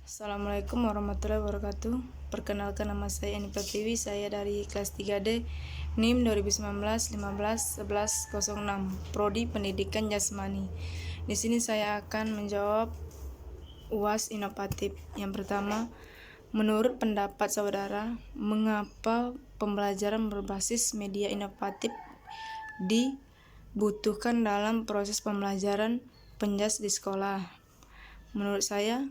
Assalamualaikum warahmatullahi wabarakatuh. Perkenalkan, nama saya Eni Pertiwi. Saya dari kelas 3D, NIM 2019-15-1106, Prodi Pendidikan Jasmani. Di sini saya akan menjawab UAS inovatif. Yang pertama, menurut pendapat saudara, mengapa pembelajaran berbasis media inovatif dibutuhkan dalam proses pembelajaran penjas di sekolah? Menurut saya,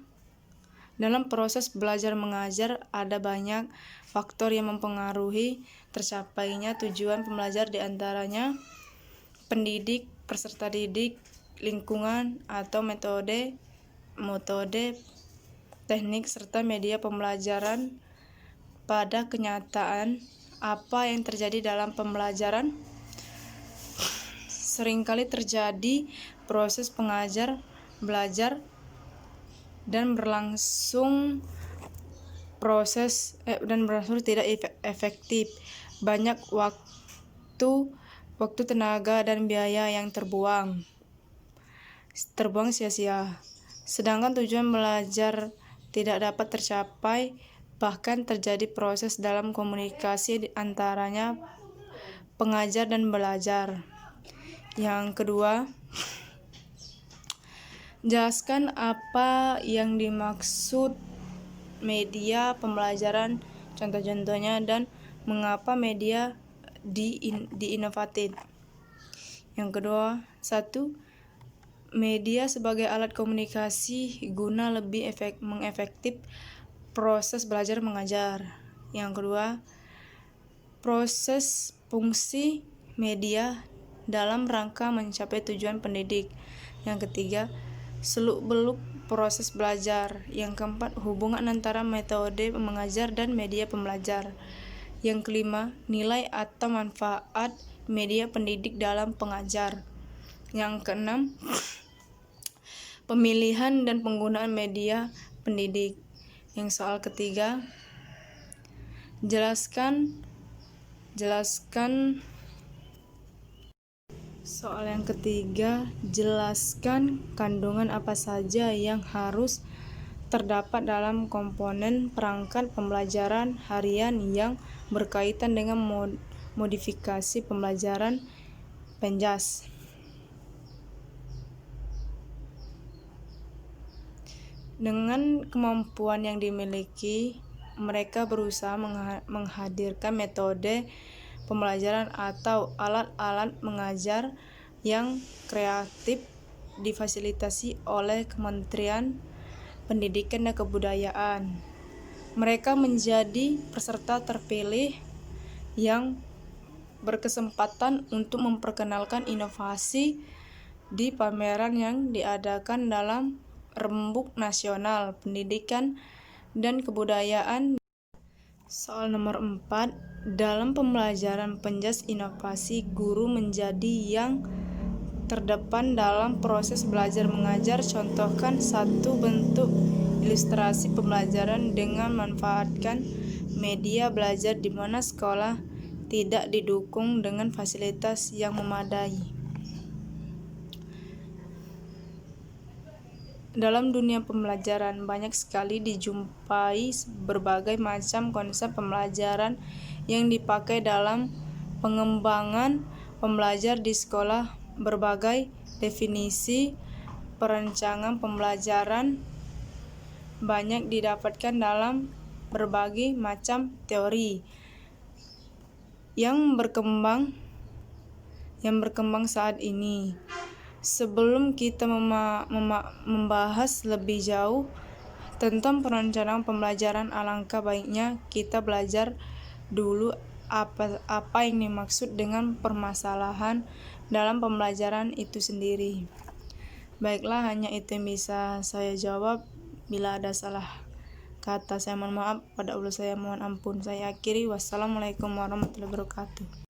dalam proses belajar mengajar ada banyak faktor yang mempengaruhi tercapainya tujuan pembelajar, di antaranya pendidik, peserta didik, lingkungan atau metode, teknik serta media pembelajaran. Pada kenyataan, apa yang terjadi dalam pembelajaran? Seringkali terjadi proses belajar dan berlangsung tidak efektif. Banyak waktu, tenaga dan biaya yang terbuang sia-sia. Sedangkan tujuan belajar tidak dapat tercapai, bahkan terjadi proses dalam komunikasi antaranya pengajar dan belajar. Yang kedua, jelaskan apa yang dimaksud media pembelajaran, contoh-contohnya, dan mengapa media inovatif. Yang kedua, 1. Media sebagai alat komunikasi guna lebih mengefektif proses belajar mengajar. Yang kedua, proses fungsi media dalam rangka mencapai tujuan pendidik. Yang ketiga, seluk-beluk proses belajar. Yang keempat, hubungan antara metode mengajar dan media pembelajar. Yang kelima, nilai atau manfaat media pendidik dalam pengajar. Yang keenam, pemilihan dan penggunaan media pendidik. Yang soal ketiga, jelaskan. Soal yang ketiga, jelaskan kandungan apa saja yang harus terdapat dalam komponen perangkat pembelajaran harian yang berkaitan dengan modifikasi pembelajaran penjas. Dengan kemampuan yang dimiliki, mereka berusaha menghadirkan metode pembelajaran atau alat-alat mengajar yang kreatif difasilitasi oleh Kementerian Pendidikan dan Kebudayaan. Mereka menjadi peserta terpilih yang berkesempatan untuk memperkenalkan inovasi di pameran yang diadakan dalam Rembuk Nasional Pendidikan dan Kebudayaan. Soal nomor 4, dalam pembelajaran penjas inovasi, guru menjadi yang terdepan dalam proses belajar mengajar. Contohkan satu bentuk ilustrasi pembelajaran dengan manfaatkan media belajar di mana sekolah tidak didukung dengan fasilitas yang memadai. Dalam dunia pembelajaran, banyak sekali dijumpai berbagai macam konsep pembelajaran yang dipakai dalam pengembangan pembelajar di sekolah. Berbagai definisi perancangan pembelajaran banyak didapatkan dalam berbagai macam teori yang berkembang saat ini. Sebelum kita membahas lebih jauh tentang perencanaan pembelajaran, alangkah baiknya kita belajar dulu apa yang dimaksud dengan permasalahan dalam pembelajaran itu sendiri. Baiklah, hanya itu yang bisa saya jawab. Bila ada salah kata, saya mohon maaf. Pada Allah saya mohon ampun. Saya akhiri. Wassalamualaikum warahmatullahi wabarakatuh.